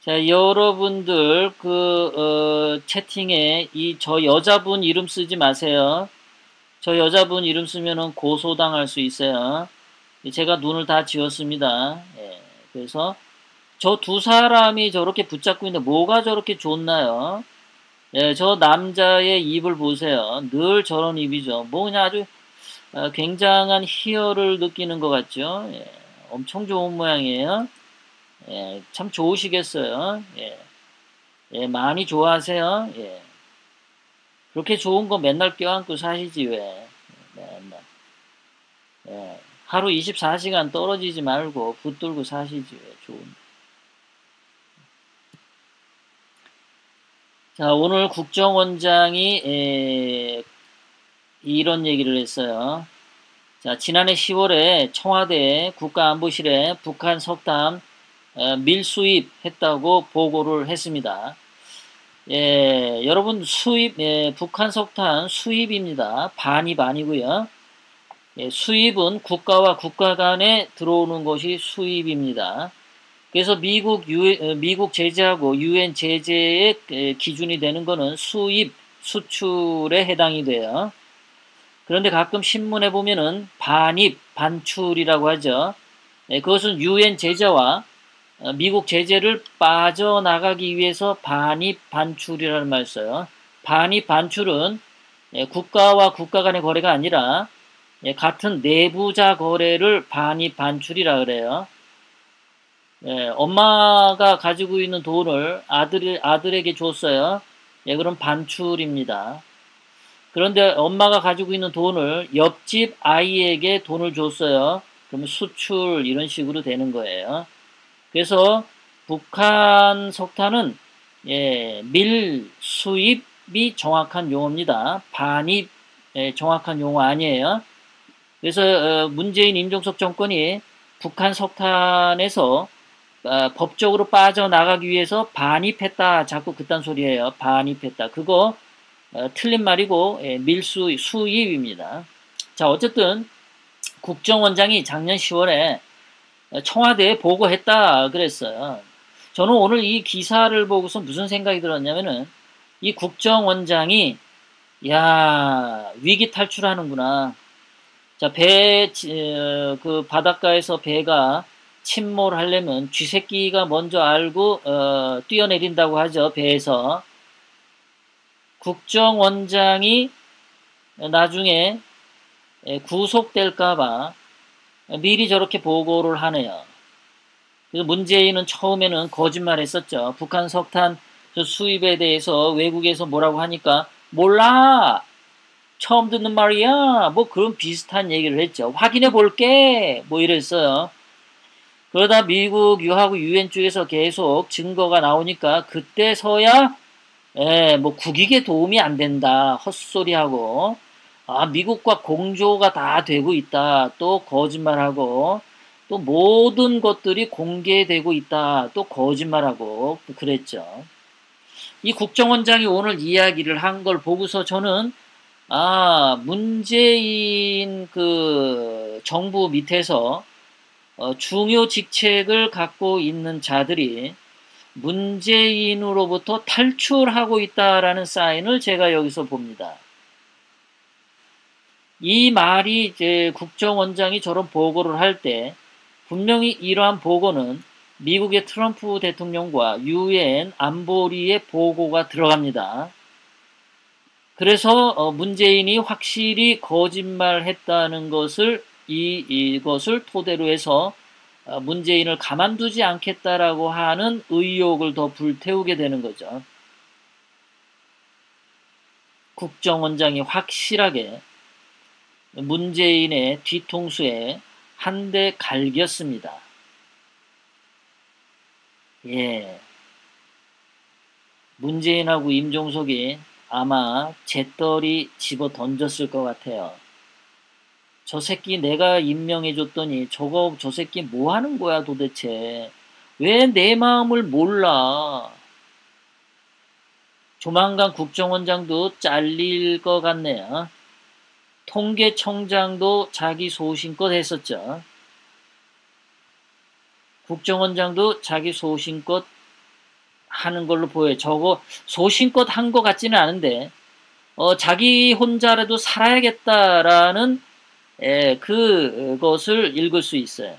자, 여러분들 채팅에 저 여자분 이름 쓰지 마세요. 저 여자분 이름 쓰면은 고소당할 수 있어요. 제가 눈을 다 지웠습니다. 예, 그래서 저 두 사람이 저렇게 붙잡고 있는데 뭐가 저렇게 좋나요? 예, 저 남자의 입을 보세요. 늘 저런 입이죠. 뭐 그냥 아주 굉장한 희열을 느끼는 것 같죠. 예, 엄청 좋은 모양이에요. 예, 참 좋으시겠어요. 예, 예, 많이 좋아하세요. 예, 그렇게 좋은 거 맨날 껴안고 사시지 왜? 맨날. 예, 하루 24시간 떨어지지 말고 붙들고 사시지 왜? 좋은. 자, 오늘 국정원장이 이런 얘기를 했어요. 자, 지난해 10월에 청와대 국가안보실에 북한 석탄 밀수입했다고 보고를 했습니다. 예, 여러분 북한 석탄 수입입니다. 반입 아니고요. 예, 수입은 국가와 국가 간에 들어오는 것이 수입입니다. 그래서 미국 제재하고 유엔 제재의 기준이 되는 것은 수입, 수출에 해당이 돼요. 그런데 가끔 신문에 보면은 반입, 반출이라고 하죠. 예, 그것은 유엔 제재와 미국 제재를 빠져나가기 위해서 반입, 반출이라는 말을 써요. 반입, 반출은 국가와 국가 간의 거래가 아니라 같은 내부자 거래를 반입, 반출이라 그래요. 엄마가 가지고 있는 돈을 아들에게 줬어요. 그럼 반출입니다. 그런데 엄마가 가지고 있는 돈을 옆집 아이에게 돈을 줬어요. 그러면 수출 이런 식으로 되는 거예요. 그래서 북한 석탄은 밀수입이 정확한 용어입니다. 반입 정확한 용어 아니에요. 그래서 문재인 임종석 정권이 북한 석탄에서 법적으로 빠져나가기 위해서 반입했다. 자꾸 그딴 소리예요. 반입했다. 그거 틀린 말이고 수입입니다. 자, 어쨌든 국정원장이 작년 10월에 청와대에 보고했다 그랬어요. 저는 오늘 이 기사를 보고서 무슨 생각이 들었냐면은 이 국정원장이 야, 위기 탈출하는구나. 자, 그 바닷가에서 배가 침몰하려면 쥐새끼가 먼저 알고 뛰어내린다고 하죠. 배에서. 국정원장이 나중에 구속될까봐 미리 저렇게 보고를 하네요. 그래서 문재인은 처음에는 거짓말 했었죠. 북한 석탄 수입에 대해서 외국에서 뭐라고 하니까 몰라. 처음 듣는 말이야. 뭐 그런 비슷한 얘기를 했죠. 확인해 볼게. 뭐 이랬어요. 그러다 미국 유하고 유엔 쪽에서 계속 증거가 나오니까 그때서야 뭐 국익에 도움이 안 된다. 헛소리하고 미국과 공조가 다 되고 있다. 또 거짓말하고 또 모든 것들이 공개되고 있다. 또 거짓말하고 그랬죠. 이 국정원장이 오늘 이야기를 한 걸 보고서 저는 문재인 그 정부 밑에서 중요 직책을 갖고 있는 자들이 문재인으로부터 탈출하고 있다라는 사인을 제가 여기서 봅니다. 이 말이 이제 국정원장이 저런 보고를 할 때 분명히 이러한 보고는 미국의 트럼프 대통령과 유엔 안보리의 보고가 들어갑니다. 그래서 문재인이 확실히 거짓말했다는 것을 이것을 토대로 해서 문재인을 가만두지 않겠다라고 하는 의혹을 더 불태우게 되는 거죠. 국정원장이 확실하게 문재인의 뒤통수에 한 대 갈겼습니다. 예. 문재인하고 임종석이 아마 재떨이 집어 던졌을 것 같아요. 저 새끼 내가 임명해줬더니 저 새끼 뭐 하는 거야 도대체. 왜 내 마음을 몰라. 조만간 국정원장도 잘릴 것 같네요. 통계청장도 자기 소신껏 했었죠. 국정원장도 자기 소신껏 하는 걸로 보여요. 저거 소신껏 한 것 같지는 않은데 자기 혼자라도 살아야겠다라는 그것을 읽을 수 있어요.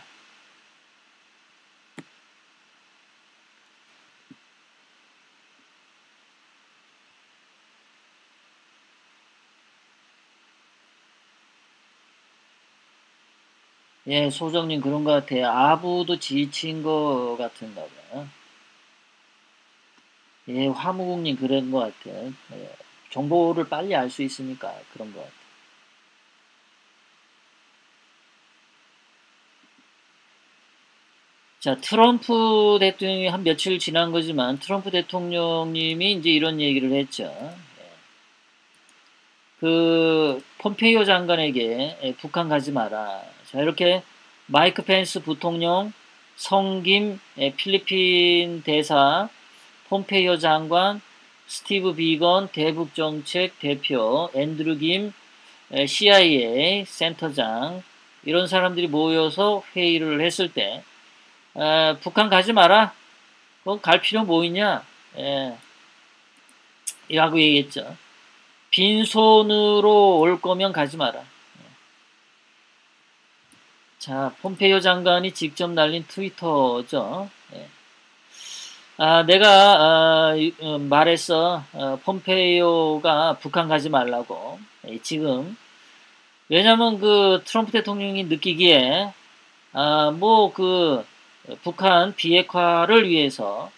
예, 소정님 그런 것 같아요. 아부도 지친 것 같은가 봐요. 예, 화무국님 그런 것 같아요. 예, 정보를 빨리 알 수 있으니까 그런 것 같아요. 자, 트럼프 대통령이 한 며칠 지난 거지만 트럼프 대통령님이 이제 이런 얘기를 했죠. 그 폼페이오 장관에게 북한 가지 마라. 자, 이렇게 마이크 펜스 부통령, 성김 필리핀 대사, 폼페이오 장관, 스티브 비건 대북정책 대표, 앤드루 김 CIA 센터장 이런 사람들이 모여서 회의를 했을 때 북한 가지 마라. 그건 갈 필요 뭐 있냐? 라고 얘기했죠. 빈손으로 올 거면 가지 마라. 자, 폼페이오 장관이 직접 날린 트위터죠. 내가 말했어. 폼페이오가 북한 가지 말라고. 지금 왜냐면 그 트럼프 대통령이 느끼기에 뭐 그 북한 비핵화를 위해서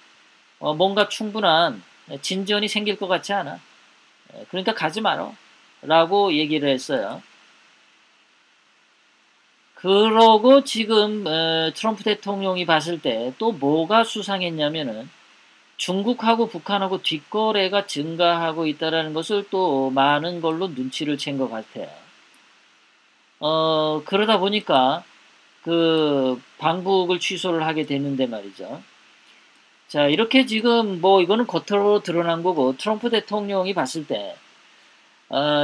뭔가 충분한 진전이 생길 것 같지 않아. 그러니까 가지 마라. 라고 얘기를 했어요. 그러고 지금 트럼프 대통령이 봤을 때 또 뭐가 수상했냐면은 중국하고 북한하고 뒷거래가 증가하고 있다는 것을 또 많은 걸로 눈치를 챈 것 같아요. 그러다 보니까 그 방북을 취소를 하게 됐는데 말이죠. 자, 이렇게 지금 뭐 이거는 겉으로 드러난 거고 트럼프 대통령이 봤을 때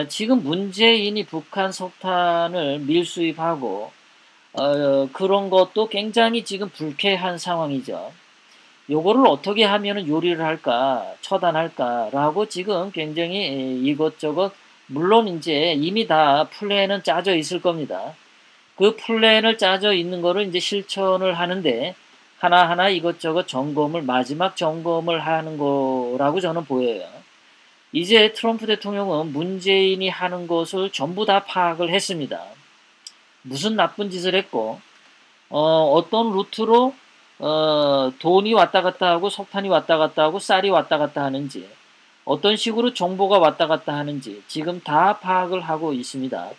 지금 문재인이 북한 석탄을 밀수입하고 그런 것도 굉장히 지금 불쾌한 상황이죠. 요거를 어떻게 하면 요리를 할까, 처단할까라고 지금 굉장히 이것저것 물론 이제 이미 다 플랜은 짜져 있을 겁니다. 그 플랜을 짜져 있는 거를 이제 실천을 하는데 하나하나 이것저것 점검을 마지막 점검을 하는 거라고 저는 보여요. 이제 트럼프 대통령은 문재인이 하는 것을 전부 다 파악을 했습니다. 무슨 나쁜 짓을 했고 어떤 루트로 돈이 왔다 갔다 하고 석탄이 왔다 갔다 하고 쌀이 왔다 갔다 하는지 어떤 식으로 정보가 왔다 갔다 하는지 지금 다 파악을 하고 있습니다.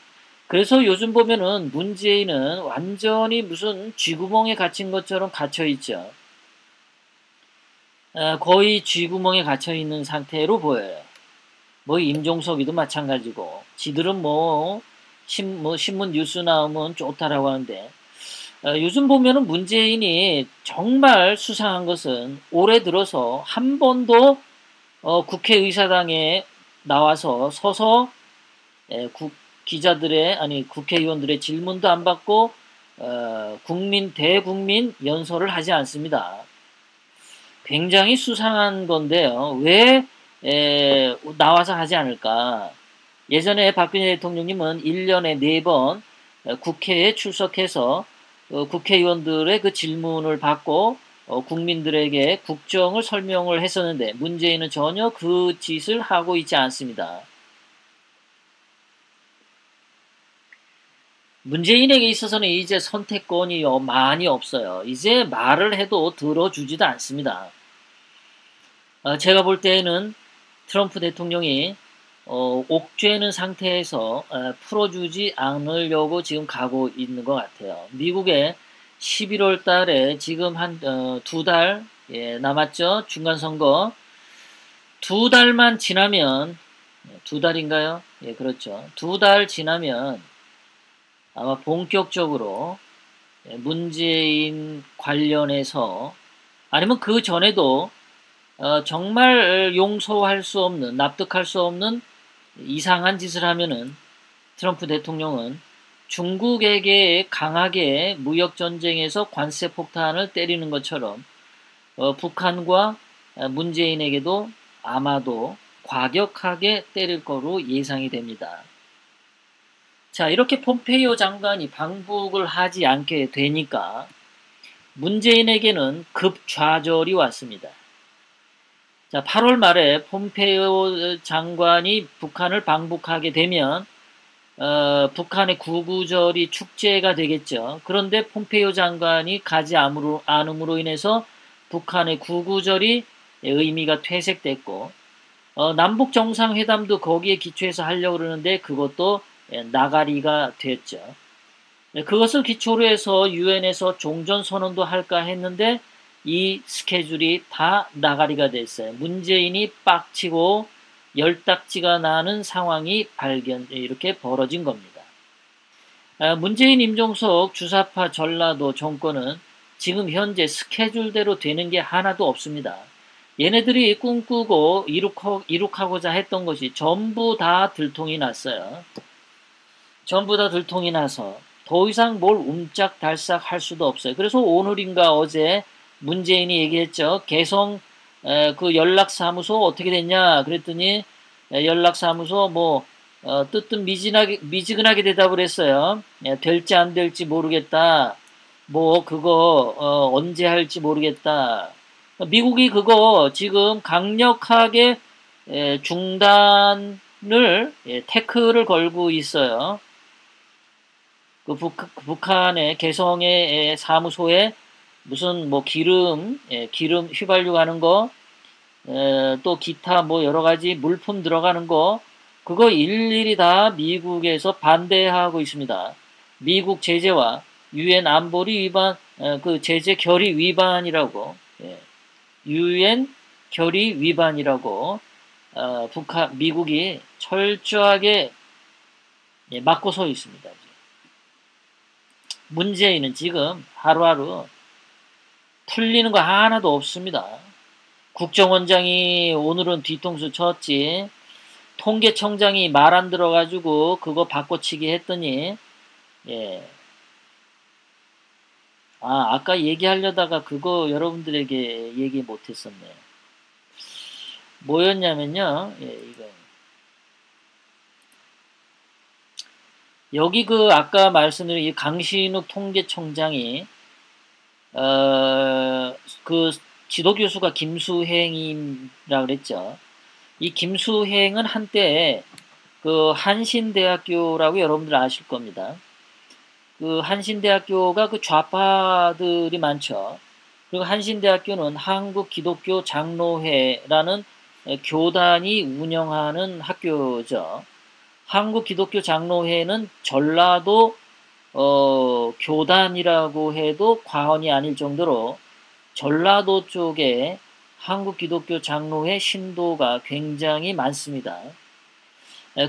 그래서 요즘 보면은 문재인은 완전히 무슨 쥐구멍에 갇힌 것처럼 갇혀 있죠. 거의 쥐구멍에 갇혀 있는 상태로 보여요. 뭐 임종석이도 마찬가지고 지들은 뭐 신문 뉴스 나오면 좋다라고 하는데 요즘 보면은 문재인이 정말 수상한 것은 올해 들어서 한 번도 국회의사당에 나와서 서서 기자들의 아니 국회의원들의 질문도 안 받고 대국민 연설을 하지 않습니다. 굉장히 수상한 건데요. 왜 나와서 하지 않을까? 예전에 박근혜 대통령님은 1년에 4번 국회에 출석해서 국회의원들의 그 질문을 받고 국민들에게 국정을 설명을 했었는데 문재인은 전혀 그 짓을 하고 있지 않습니다. 문재인에게 있어서는 이제 선택권이 많이 없어요. 이제 말을 해도 들어주지도 않습니다. 제가 볼 때에는 트럼프 대통령이 옥죄는 상태에서 풀어주지 않으려고 지금 가고 있는 것 같아요. 미국의 11월 달에 지금 한 2달 남았죠. 중간선거. 2달만 지나면 2달인가요? 예, 그렇죠. 2달 지나면 아마 본격적으로 문재인 관련해서 아니면 그 전에도 정말 용서할 수 없는 납득할 수 없는 이상한 짓을 하면은 트럼프 대통령은 중국에게 강하게 무역 전쟁에서 관세 폭탄을 때리는 것처럼 북한과 문재인에게도 아마도 과격하게 때릴 거로 예상이 됩니다. 자, 이렇게 폼페이오 장관이 방북을 하지 않게 되니까 문재인에게는 급좌절이 왔습니다. 자, 8월 말에 폼페이오 장관이 북한을 방북하게 되면 북한의 구구절이 축제가 되겠죠. 그런데 폼페이오 장관이 가지 않음으로 인해서 북한의 구구절이 의미가 퇴색됐고 남북 정상회담도 거기에 기초해서 하려고 그러는데 그것도 나가리가 됐죠. 그것을 기초로 해서 유엔에서 종전선언도 할까 했는데 이 스케줄이 다 나가리가 됐어요. 문재인이 빡치고 열딱지가 나는 상황이 이렇게 벌어진 겁니다. 문재인, 임종석 주사파 전라도 정권은 지금 현재 스케줄대로 되는 게 하나도 없습니다. 얘네들이 꿈꾸고 이룩하고자 했던 것이 전부 다 들통이 났어요. 전부 다 들통이 나서 더 이상 뭘 움짝달싹 할 수도 없어요. 그래서 오늘인가 어제 문재인이 얘기했죠. 개성 그 연락사무소 어떻게 됐냐 그랬더니 연락사무소 미지근하게 대답을 했어요. 될지 안 될지 모르겠다. 그거 언제 할지 모르겠다. 미국이 그거 지금 강력하게 중단을 태클을 걸고 있어요. 그 북한의 개성의 사무소에 무슨 기름 휘발유 가는 거, 또 기타 여러 가지 물품 들어가는 거, 그거 일일이 다 미국에서 반대하고 있습니다. 미국 제재와 유엔 안보리 위반, 그 제재 결의 위반이라고, 유엔 결의 위반이라고 미국이 철저하게 막고 서 있습니다. 문재인은 지금 하루하루 풀리는 거 하나도 없습니다. 국정원장이 오늘은 뒤통수 쳤지. 통계청장이 말 안 들어가지고 그거 바꿔치기 했더니 아까 얘기하려다가 그거 여러분들에게 얘기 못했었네. 뭐였냐면요. 이거 여기 아까 말씀드린 이 강신욱 통계청장이 그 지도교수가 김수행이라 그랬죠. 이 김수행은 한때 그 한신대학교라고 여러분들 아실 겁니다. 그 한신대학교가 그 좌파들이 많죠. 그리고 한신대학교는 한국기독교장로회라는 교단이 운영하는 학교죠. 한국기독교장로회는 전라도 교단이라고 해도 과언이 아닐 정도로 전라도 쪽에 한국기독교장로회 신도가 굉장히 많습니다.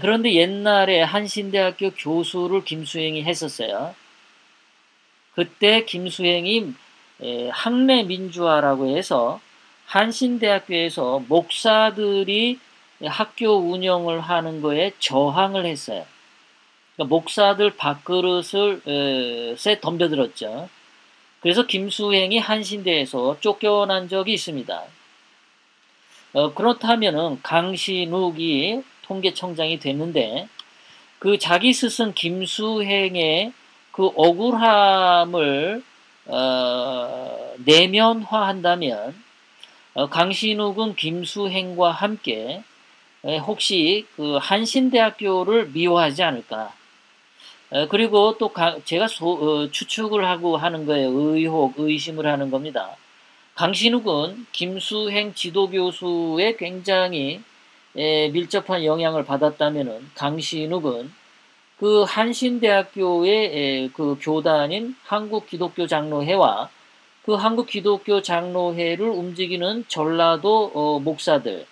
그런데 옛날에 한신대학교 교수를 김수행이 했었어요. 그때 김수행이 학내민주화라고 해서 한신대학교에서 목사들이 학교 운영을 하는 거에 저항을 했어요. 그러니까 목사들 밥그릇을 덤벼들었죠. 그래서 김수행이 한신대에서 쫓겨난 적이 있습니다. 그렇다면은 강신욱이 통계청장이 됐는데 그 자기 스승 김수행의 그 억울함을 내면화한다면 강신욱은 김수행과 함께 혹시 그 한신대학교를 미워하지 않을까? 그리고 또 제가 추측을 하고 하는 거예요. 의심을 하는 겁니다. 강신욱은 김수행 지도교수의 굉장히 밀접한 영향을 받았다면은 강신욱은 그 한신대학교의 그 교단인 한국기독교장로회와 그 한국기독교장로회를 움직이는 전라도 목사들에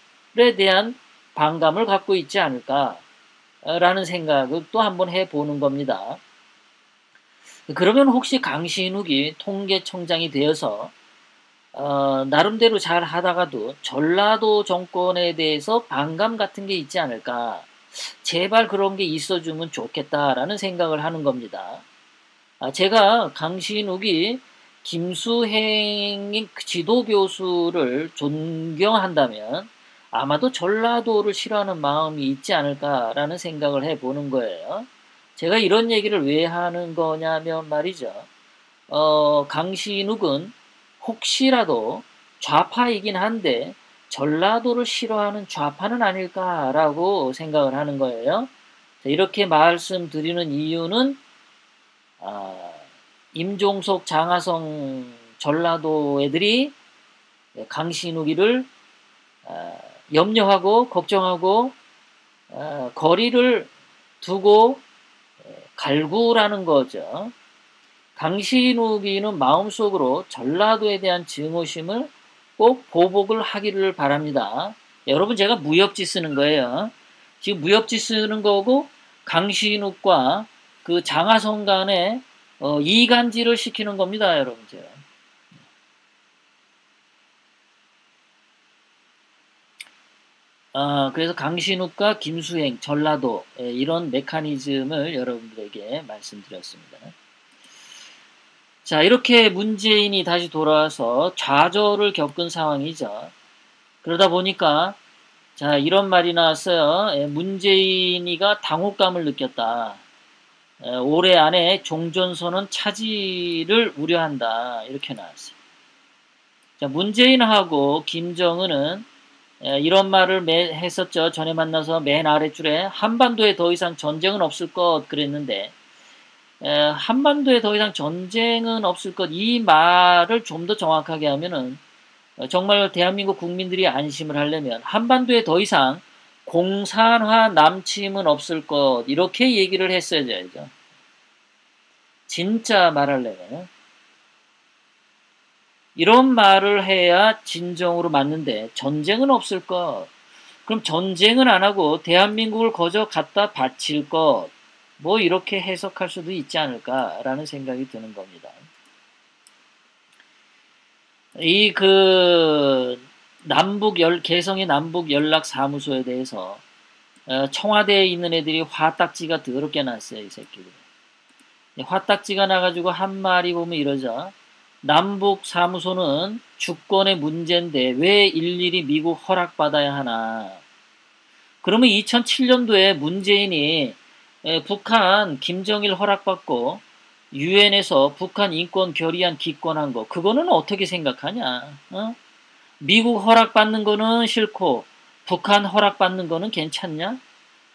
대한 반감을 갖고 있지 않을까라는 생각을 또 한번 해보는 겁니다. 그러면 혹시 강신욱이 통계청장이 되어서 나름대로 잘 하다가도 전라도 정권에 대해서 반감 같은 게 있지 않을까. 제발 그런 게 있어주면 좋겠다라는 생각을 하는 겁니다. 제가 강신욱이 김수행이 지도 교수를 존경한다면 아마도 전라도를 싫어하는 마음이 있지 않을까라는 생각을 해보는 거예요. 제가 이런 얘기를 왜 하는 거냐면 말이죠. 강신욱은 혹시라도 좌파이긴 한데 전라도를 싫어하는 좌파는 아닐까라고 생각을 하는 거예요. 이렇게 말씀드리는 이유는 임종석, 장하성 전라도 애들이 강신욱이를 염려하고 걱정하고 거리를 두고 갈구라는 거죠. 강신욱이는 마음속으로 전라도에 대한 증오심을 꼭 보복을 하기를 바랍니다. 여러분, 제가 무협지 쓰는 거예요. 지금 무협지 쓰는 거고 강신욱과 그 장하성 간에 이간질을 시키는 겁니다, 여러분. 제가. 그래서 강신욱과 김수행, 전라도 이런 메커니즘을 여러분들에게 말씀드렸습니다. 자, 이렇게 문재인이 다시 돌아와서 좌절을 겪은 상황이죠. 그러다 보니까 자, 이런 말이 나왔어요. 문재인이가 당혹감을 느꼈다. 올해 안에 종전선언 차지를 우려한다. 이렇게 나왔어요. 자, 문재인하고 김정은은 이런 말을 했었죠. 전에 만나서 맨 아랫줄에 한반도에 더 이상 전쟁은 없을 것 그랬는데 한반도에 더 이상 전쟁은 없을 것, 이 말을 좀 더 정확하게 하면은 정말 대한민국 국민들이 안심을 하려면 한반도에 더 이상 공산화 남침은 없을 것, 이렇게 얘기를 했어야죠. 진짜 말하려면 이런 말을 해야 진정으로 맞는데 전쟁은 없을 것, 그럼 전쟁은 안 하고 대한민국을 거저 갖다 바칠 것, 뭐 이렇게 해석할 수도 있지 않을까라는 생각이 드는 겁니다. 이 개성의 남북 연락 사무소에 대해서 청와대에 있는 애들이 화딱지가 더럽게 났어요, 이 새끼들. 화딱지가 나가지고 한 말이 보면 이러죠. 남북 사무소는 주권의 문제인데 왜 일일이 미국 허락받아야 하나. 그러면 2007년도에 문재인이 북한 김정일 허락받고 유엔에서 북한 인권 결의안 기권한 거, 그거는 어떻게 생각하냐? 미국 허락받는 거는 싫고 북한 허락받는 거는 괜찮냐?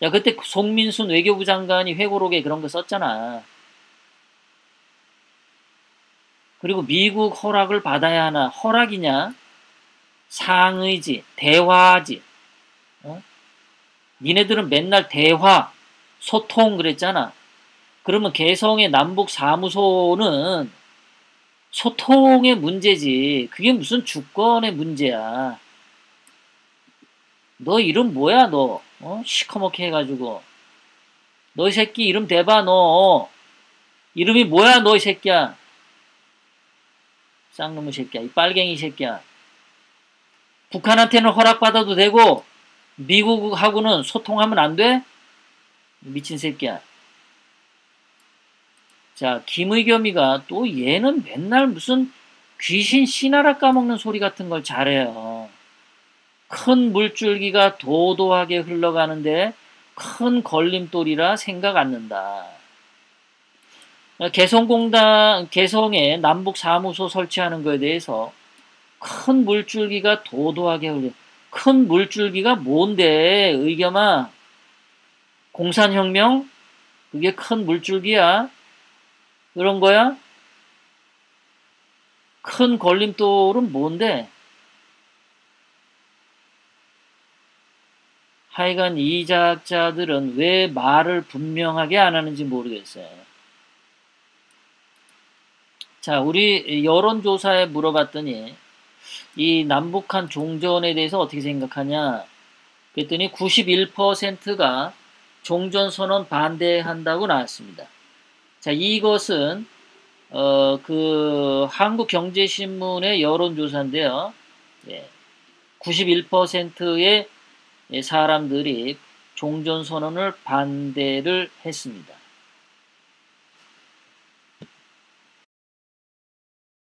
야, 그때 송민순 외교부 장관이 회고록에 그런 거 썼잖아. 그리고 미국 허락을 받아야 하나? 허락이냐? 상의지, 대화지. 니네들은 맨날 대화, 소통 그랬잖아. 그러면 개성의 남북 사무소는 소통의 문제지. 그게 무슨 주권의 문제야. 너 이름 뭐야, 너? 시커멓게 해가지고. 너 이 새끼 이름 대봐, 너. 이름이 뭐야, 너 이 새끼야. 쌍놈의 새끼야. 이 빨갱이 새끼야. 북한한테는 허락받아도 되고 미국하고는 소통하면 안 돼? 미친 새끼야. 자, 김의겸이가 또 얘는 맨날 무슨 귀신 씨나라 까먹는 소리 같은 걸 잘해요. 큰 물줄기가 도도하게 흘러가는데 큰 걸림돌이라 생각 안 는다. 개성에 남북 사무소 설치하는 거에 대해서 큰 물줄기가 도도하게 흘러. 큰 물줄기가 뭔데, 의겸아? 공산혁명? 그게 큰 물줄기야? 그런 거야? 큰 걸림돌은 뭔데? 하여간 이 작자들은 왜 말을 분명하게 안 하는지 모르겠어요. 자, 우리 여론조사에 물어봤더니 이 남북한 종전에 대해서 어떻게 생각하냐? 그랬더니 91%가 종전선언 반대한다고 나왔습니다. 자, 이것은 한국경제신문의 여론조사인데요. 91%의 사람들이 종전선언을 반대를 했습니다.